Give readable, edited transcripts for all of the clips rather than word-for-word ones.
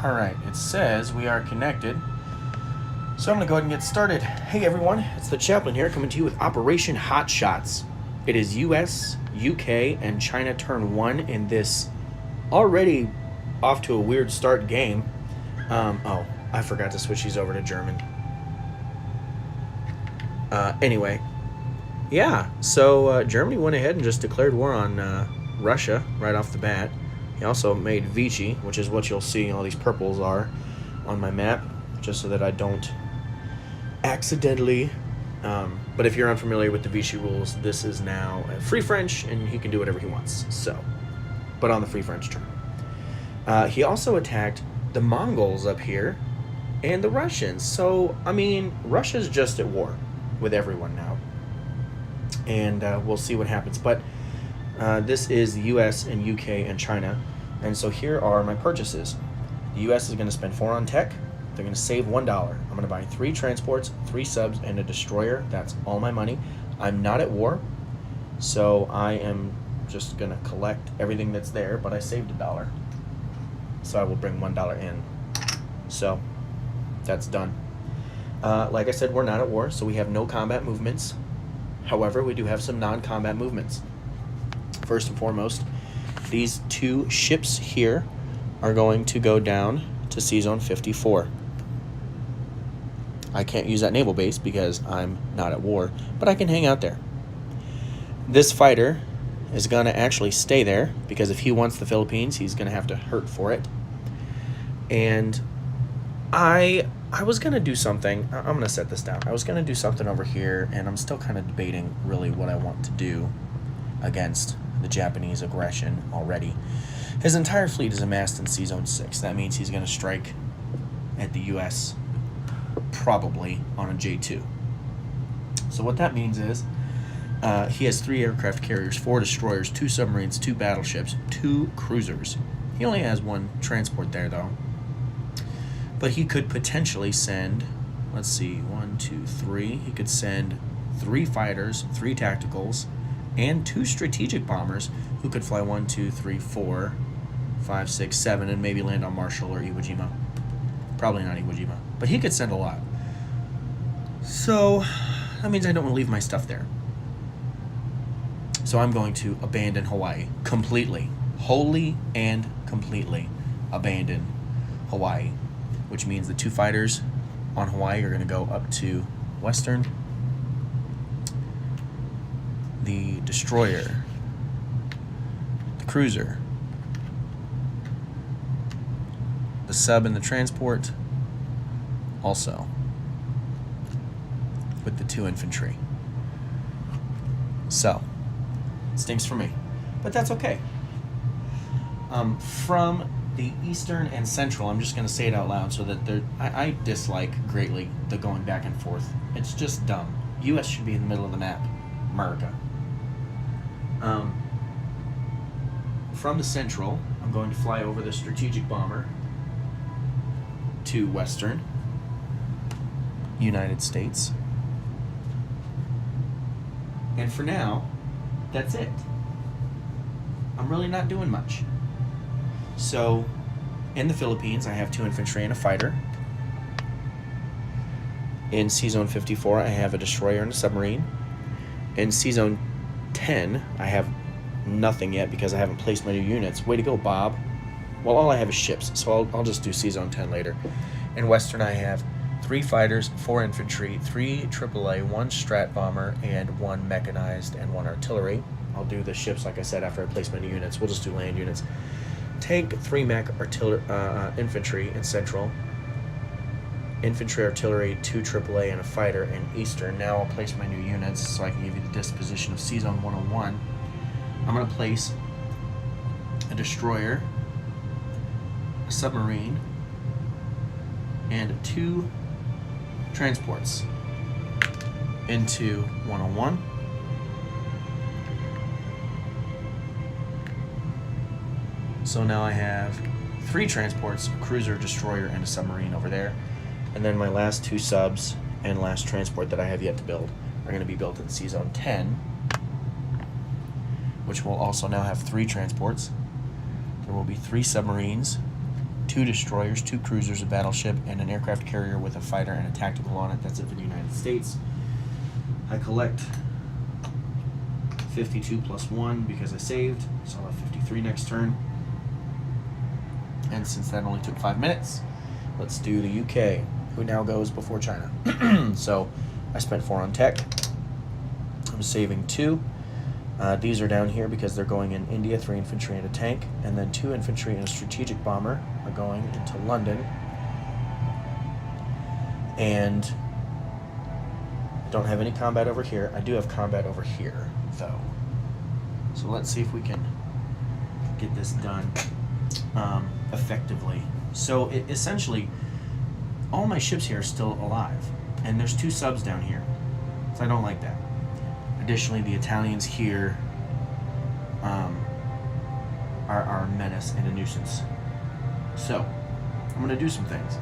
Alright, it says we are connected. So I'm going to go ahead and get started. Hey everyone, it's the Chaplain here coming to you with Operation Hotshots. It is US, UK, and China turn 1 in this already off to a weird start game. Oh, I forgot to switch these over to German. Anyway, yeah, so Germany went ahead and just declared war on Russia right off the bat. He also made Vichy, which is what you'll see all these purples are on my map, just so that I don't accidentally. But if you're unfamiliar with the Vichy rules, this is now free French, and he can do whatever he wants. So, but on the free French term. He also attacked the Mongols up here and the Russians. So, I mean, Russia's just at war with everyone now. And we'll see what happens. But this is the US and UK and China. And so here are my purchases. The US is going to spend 4 on tech. They're going to save $1. I'm going to buy 3 transports, 3 subs, and a destroyer. That's all my money. I'm not at war, so I am just going to collect everything that's there, but I saved $1. So I will bring $1 in. So that's done. Like I said, we're not at war, so we have no combat movements. However, we do have some non-combat movements. First and foremost, these 2 ships here are going to go down to Sea Zone 54. I can't use that naval base because I'm not at war, but I can hang out there. This fighter is going to actually stay there because if he wants the Philippines, he's going to have to hurt for it. And I was going to do something. I'm going to set this down. I was going to do something over here, and I'm still kind of debating really what I want to do against the Japanese aggression already. His entire fleet is amassed in Sea Zone 6. That means he's going to strike at the U.S. probably on a J2. So what that means is he has 3 aircraft carriers, 4 destroyers, 2 submarines, 2 battleships, 2 cruisers. He only has 1 transport there, though. But he could potentially send, let's see, 1, 2, 3. He could send 3 fighters, 3 tacticals, and 2 strategic bombers who could fly 1, 2, 3, 4, 5, 6, 7, and maybe land on Marshall or Iwo Jima. Probably not Iwo Jima, but he could send a lot. So that means I don't want to leave my stuff there. So I'm going to abandon Hawaii completely, wholly and completely abandon Hawaii, which means the 2 fighters on Hawaii are going to go up to Western. The destroyer, the cruiser, the sub and the transport, also with the 2 infantry. So, stinks for me, but that's okay. From the Eastern and Central, I'm just going to say it out loud so that I dislike greatly the going back and forth. It's just dumb. U.S. should be in the middle of the map. America. From the Central, I'm going to fly over the strategic bomber to Western United States. And for now, that's it. I'm really not doing much. So, in the Philippines, I have 2 infantry and a fighter. In Sea Zone 54, I have a destroyer and a submarine. In Sea Zone 10, I have nothing yet because I haven't placed my new units. Way to go, Bob. Well, all I have is ships, so I'll just do Sea Zone 10 later. In Western, I have 3 fighters, 4 infantry, 3 AAA, 1 strat bomber, and 1 mechanized and 1 artillery. I'll do the ships, like I said, after I place my new units. We'll just do land units. Tank, 3 mech, infantry in Central. Infantry, artillery, 2 AAA, and a fighter in Eastern. Now I'll place my new units so I can give you the disposition of Sea Zone 101. I'm going to place a destroyer, a submarine, and 2 transports into 101. So now I have 3 transports, a cruiser, destroyer, and a submarine over there. And then my last 2 subs and last transport that I have yet to build are going to be built in Sea Zone 10, which will also now have 3 transports. There will be 3 submarines, 2 2 destroyers, 2 cruisers, a battleship, and an aircraft carrier with a fighter and a tactical on it. That's it for the United States. I collect 52 plus 1 because I saved, so I'll have 53 next turn. And since that only took 5 minutes, let's do the UK, who now goes before China. So I spent 4 on tech. I'm saving 2. These are down here because they're going in India, 3 infantry and a tank, and then 2 infantry and a strategic bomber are going into London. And I don't have any combat over here. I do have combat over here, though. So let's see if we can get this done effectively. So essentially, all my ships here are still alive, and there's 2 subs down here, so I don't like that. Additionally, the Italians here are a menace and a nuisance. So, I'm going to do some things.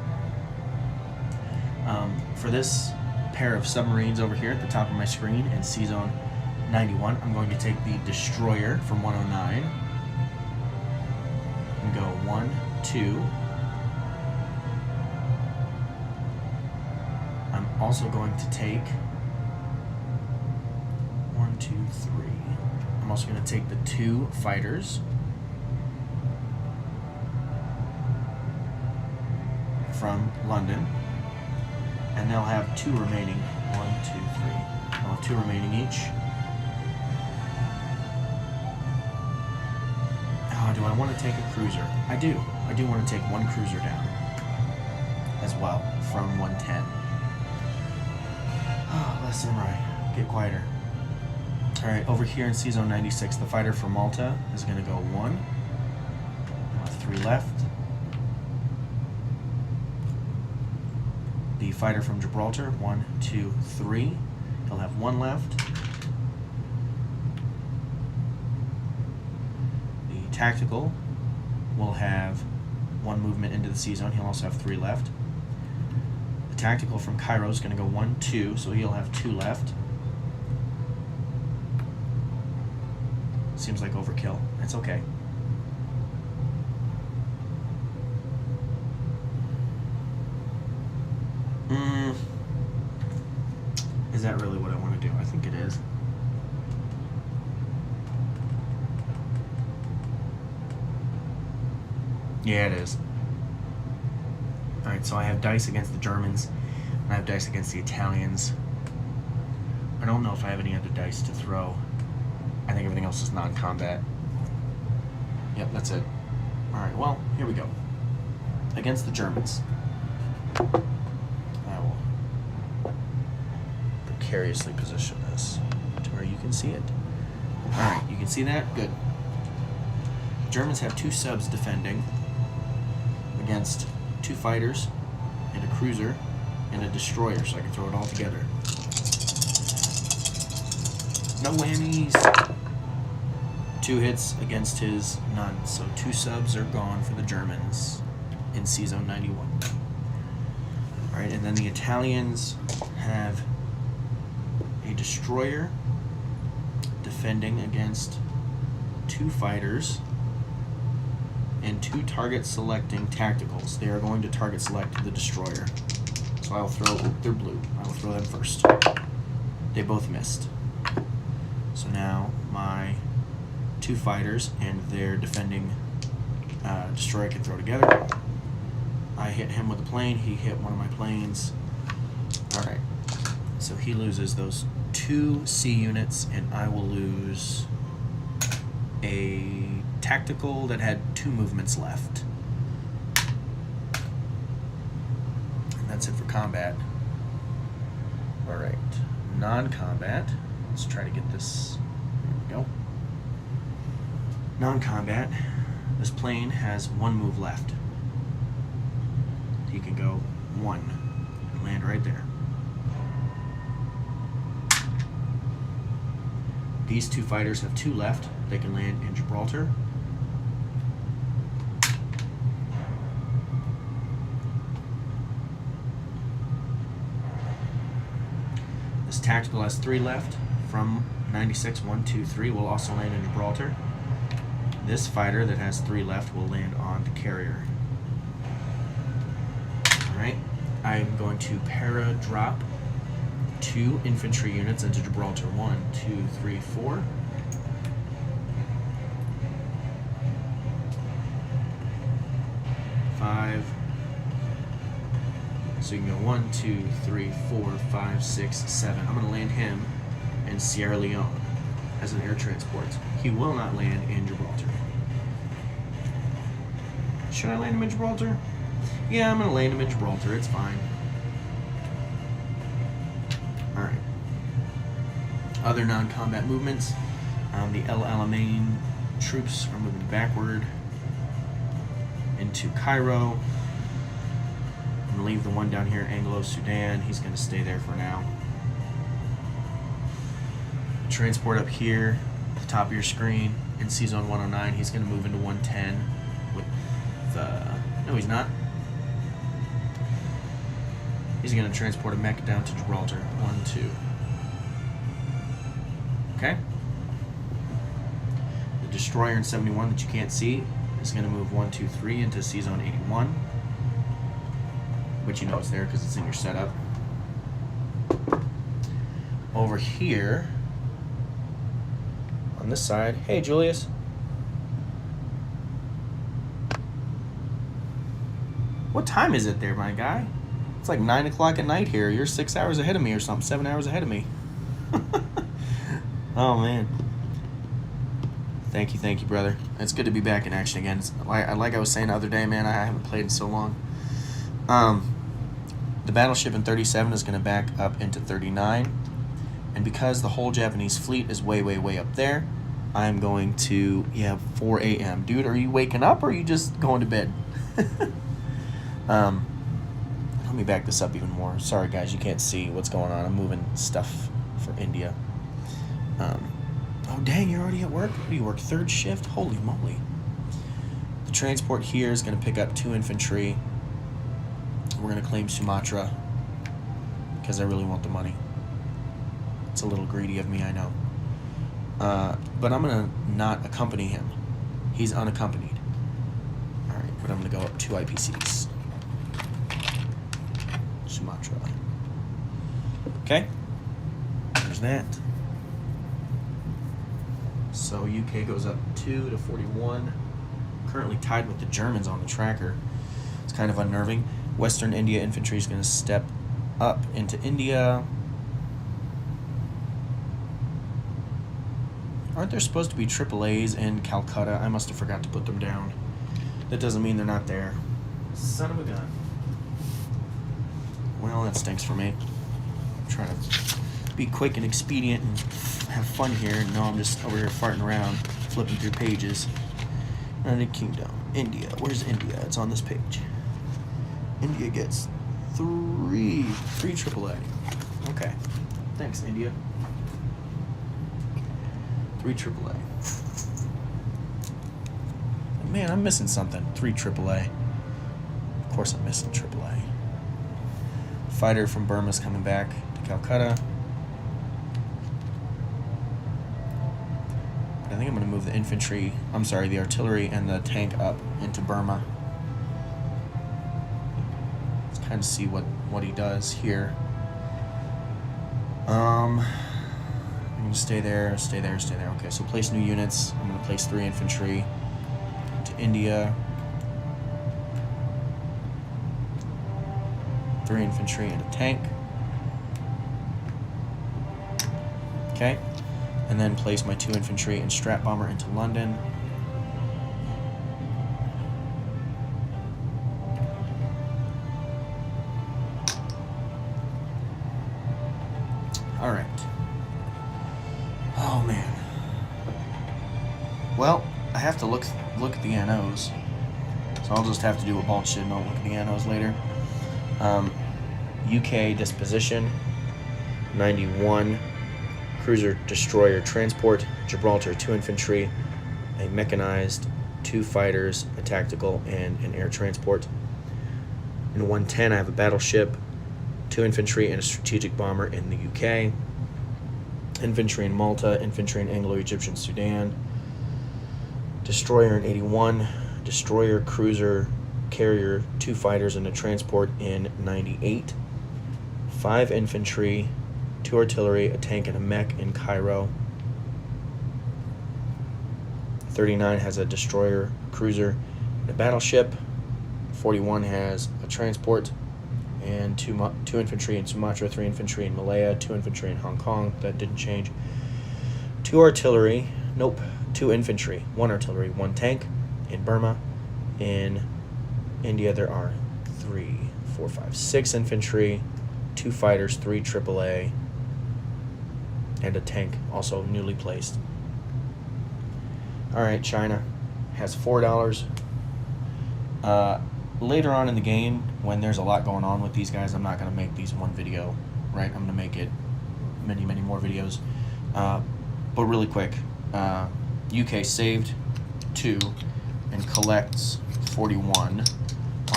For this pair of submarines over here at the top of my screen in Sea Zone 91, I'm going to take the destroyer from 109 and go 1, 2. I'm also going to take 1, 2, 3. I'm also going to take the 2 fighters from London, and they'll have 2 remaining. 1, 2, 3. They'll have 2 remaining each. Oh, do I want to take a cruiser? I do. I do want to take 1 cruiser down as well from 110. Oh, less samurai. Get quieter. Alright, over here in Sea Zone 96, the fighter from Malta is going to go 1. I'll have 3 left. The fighter from Gibraltar, 1, 2, 3. He'll have 1 left. The tactical will have 1 movement into the Sea Zone. He'll also have 3 left. The tactical from Cairo is going to go 1, 2, so he'll have 2 left. Seems like overkill. It's okay. Is that really what I want to do? I think it is. Yeah, it is. Alright, so I have dice against the Germans, and I have dice against the Italians. I don't know if I have any other dice to throw. I think everything else is non-combat. Yep, that's it. Alright, well, here we go. Against the Germans. I will precariously position this to where you can see it. Alright, you can see that? Good. Germans have 2 subs defending against 2 fighters and a cruiser and a destroyer, so I can throw it all together. No whammies! 2 hits against his none, so 2 subs are gone for the Germans in Sea Zone 91. Alright, and then the Italians have a destroyer defending against 2 fighters and 2 target selecting tacticals. They are going to target select the destroyer. So I'll throw, they're blue. I will throw them first. They both missed. So now my 2 fighters and their defending destroyer can throw together. I hit him with a plane, he hit one of my planes. Alright, so he loses those 2 C units, and I will lose a tactical that had 2 movements left. And that's it for combat. Alright, non-combat. Let's try to get this. There we go. Non-combat. This plane has 1 move left. He can go 1 and land right there. These 2 fighters have 2 left. They can land in Gibraltar. This tactical has 3 left. From 96, 1, 2, 3 will also land in Gibraltar. This fighter that has 3 left will land on the carrier. Alright, I'm going to para-drop 2 infantry units into Gibraltar. 1, 2, 3, 4. 5. So you can go 1, 2, 3, 4, 5, 6, 7. I'm going to land him in Sierra Leone as an air transport. He will not land in Gibraltar. Should I land him in Gibraltar? Yeah, I'm going to land him in Gibraltar. It's fine. Alright. Other non-combat movements. The El Alamein troops are moving backward into Cairo. I'm going to leave the one down here in Anglo-Sudan. He's going to stay there for now. Transport up here at the top of your screen in C-Zone 109. He's going to move into 110 with the... No, he's not. He's going to transport a mech down to Gibraltar. 1, 2. Okay. The destroyer in 71 that you can't see is going to move 1, 2, 3 into C-Zone 81. But you know it's there because it's in your setup. Over here, on this side, hey Julius. What time is it there, my guy? It's like 9 o'clock at night here. You're 6 hours ahead of me or something, 7 hours ahead of me. Oh man. Thank you, brother. It's good to be back in action again. Like I was saying the other day, man, I haven't played in so long. The battleship in 37 is going to back up into 39. And because the whole Japanese fleet is way, way, way up there, I'm going to, 4 a.m. Dude, are you waking up or are you just going to bed? Let me back this up even more. Sorry, guys, you can't see what's going on. I'm moving stuff for India. Oh, dang, you're already at work? What do you work, 3rd shift? Holy moly. The transport here is going to pick up 2 infantry. We're going to claim Sumatra because I really want the money. It's a little greedy of me, I know. But I'm going to not accompany him. He's unaccompanied. Alright, but I'm going to go up 2 IPCs. Sumatra. Okay. There's that. So UK goes up 2 to 41. Currently tied with the Germans on the tracker. It's kind of unnerving. Western India infantry is going to step up into India. Aren't there supposed to be AAAs in Calcutta? I must have forgot to put them down. That doesn't mean they're not there. Son of a gun. Well, that stinks for me. I'm trying to be quick and expedient and have fun here. And no, I'm just over here farting around, flipping through pages. United Kingdom. India. Where's India? It's on this page. India gets 3 AAA. Okay. Thanks, India. 3 AAA. Man, I'm missing something. 3 AAA. Of course I'm missing AAA. Fighter from Burma's coming back to Calcutta. I think I'm going to move the artillery and the tank up into Burma. Let's kind of see what he does here. I'm going to stay there. Okay, so place new units. I'm going to place 3 infantry to India. 3 infantry and a tank. Okay. And then place my 2 infantry and strat bomber into London. Alright. Oh man. Well, I have to look at the NOs. So I'll just have to do a bald shit and I'll look at the NOs later. UK disposition 91. Cruiser destroyer transport, Gibraltar 2 infantry, a mechanized, 2 fighters, a tactical, and an air transport. In 110, I have a battleship, 2 infantry, and a strategic bomber in the UK. Infantry in Malta, infantry in Anglo-Egyptian Sudan. Destroyer in 81, destroyer, cruiser, carrier, 2 fighters, and a transport in 98. 5 infantry, 2 artillery, a tank, and a mech in Cairo. 39 has a destroyer, cruiser, and a battleship. 41 has a transport and 2 infantry in Sumatra, 3 infantry in Malaya, 2 infantry in Hong Kong. That didn't change. 2 artillery. Nope. 2 infantry, 1 artillery, 1 tank in Burma. In India, there are 3, 4, 5, 6 infantry, 2 fighters, 3 AAA, and a tank, also newly placed. All right, China has $4. Later on in the game, when there's a lot going on with these guys, I'm not going to make these one video, right? I'm going to make it many, many more videos. But really quick, UK saved 2 and collects 41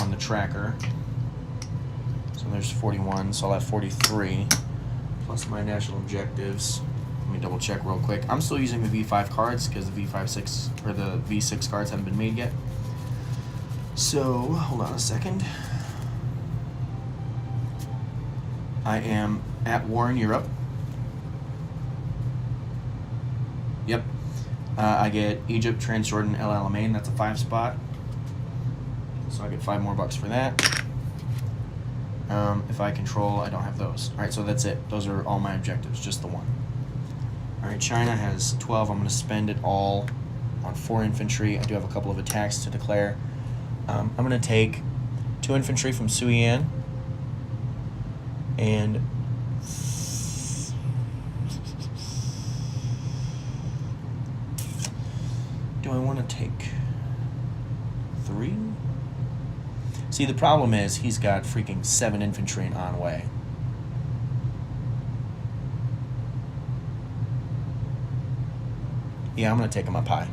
on the tracker. So there's 41, so I'll have 43 plus my national objectives. Let me double check real quick. I'm still using the V5 cards because the the V6 cards haven't been made yet. So hold on a second. I am at war in Europe. Yep. I get Egypt, Transjordan, El Alamein. That's a 5 spot. So I get 5 more bucks for that. If I control, I don't have those. All right, so that's it. Those are all my objectives, just the one. All right, China has 12. I'm going to spend it all on 4 infantry. I do have a couple of attacks to declare. I'm going to take 2 infantry from Suian and do I want to take 3? See, the problem is he's got freaking 7 infantry in Anhui. Yeah, I'm going to take him up high.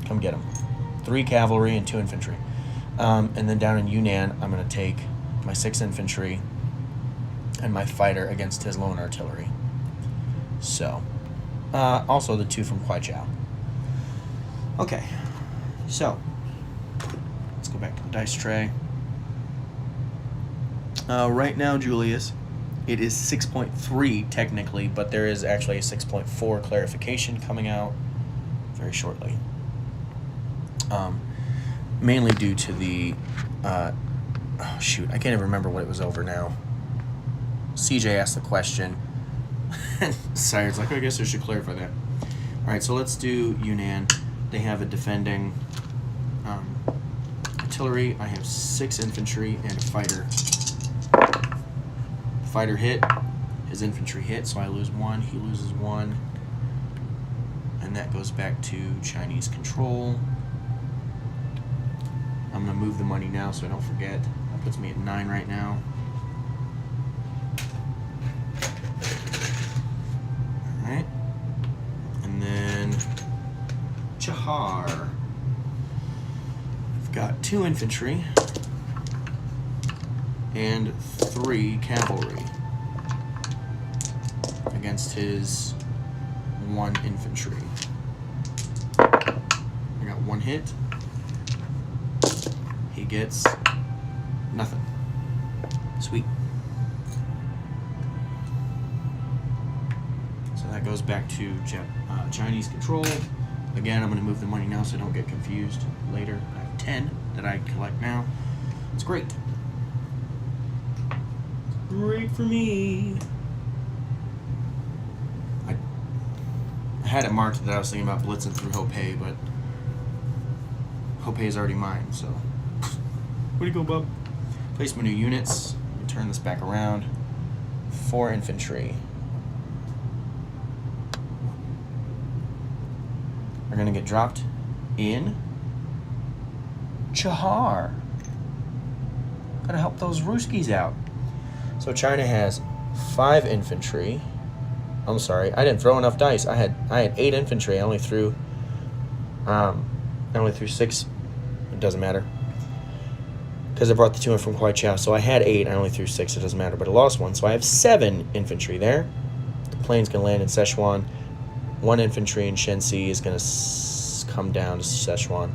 Come get him. 3 cavalry and 2 infantry. And then down in Yunnan, I'm going to take my 6 infantry and my fighter against his lone artillery. So, also the 2 from Kwaichao. Okay, so let's go back to the dice tray. Right now, Julius, it is 6.3 technically, but there is actually a 6.4 clarification coming out very shortly. Mainly due to the, oh shoot, I can't even remember what it was over now. CJ asked the question. Sired's like, I guess I should clarify that. All right, so let's do Yunnan. They have a defending artillery. I have 6 infantry and a fighter. Fighter hit, his infantry hit, so I lose 1, he loses 1. And that goes back to Chinese control. I'm going to move the money now so I don't forget. That puts me at 9 right now. Alright. And then Chahar. I've got 2 infantry and 3 cavalry against his 1 infantry. I got 1 hit. He gets nothing. Sweet. So that goes back to Chinese control. Again, I'm going to move the money now so I don't get confused later. I have 10 that I collect now. It's great. Great for me. I had it marked that I was thinking about blitzing through Hopei, but Hopei is already mine, so. Way to go, bub. Place my new units. Let me turn this back around. 4 infantry. Are going to get dropped in Chahar. Gotta help those Ruskies out. So China has 5 infantry. I'm sorry, I didn't throw enough dice. I had 8 infantry. I only threw 6. It doesn't matter because I brought the 2 in from Kwaichao. So I had 8. I only threw 6. It doesn't matter, but I lost 1. So I have 7 infantry there. The plane's gonna land in Sichuan. 1 infantry in Shenxi is gonna come down to Sichuan.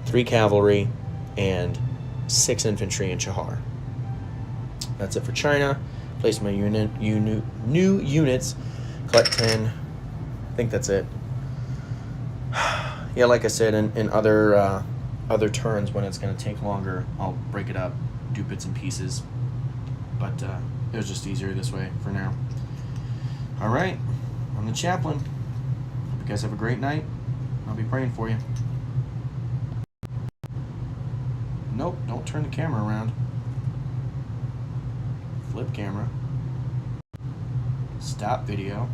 3 cavalry and 6 infantry in Chahar. That's it for China. Place my new units. Collect 10. I think that's it. Yeah, like I said, in other turns when it's going to take longer, I'll break it up, do bits and pieces. But it was just easier this way for now. All right, I'm the chaplain. Hope you guys have a great night. I'll be praying for you. Nope, don't turn the camera around. Flip camera. Stop video.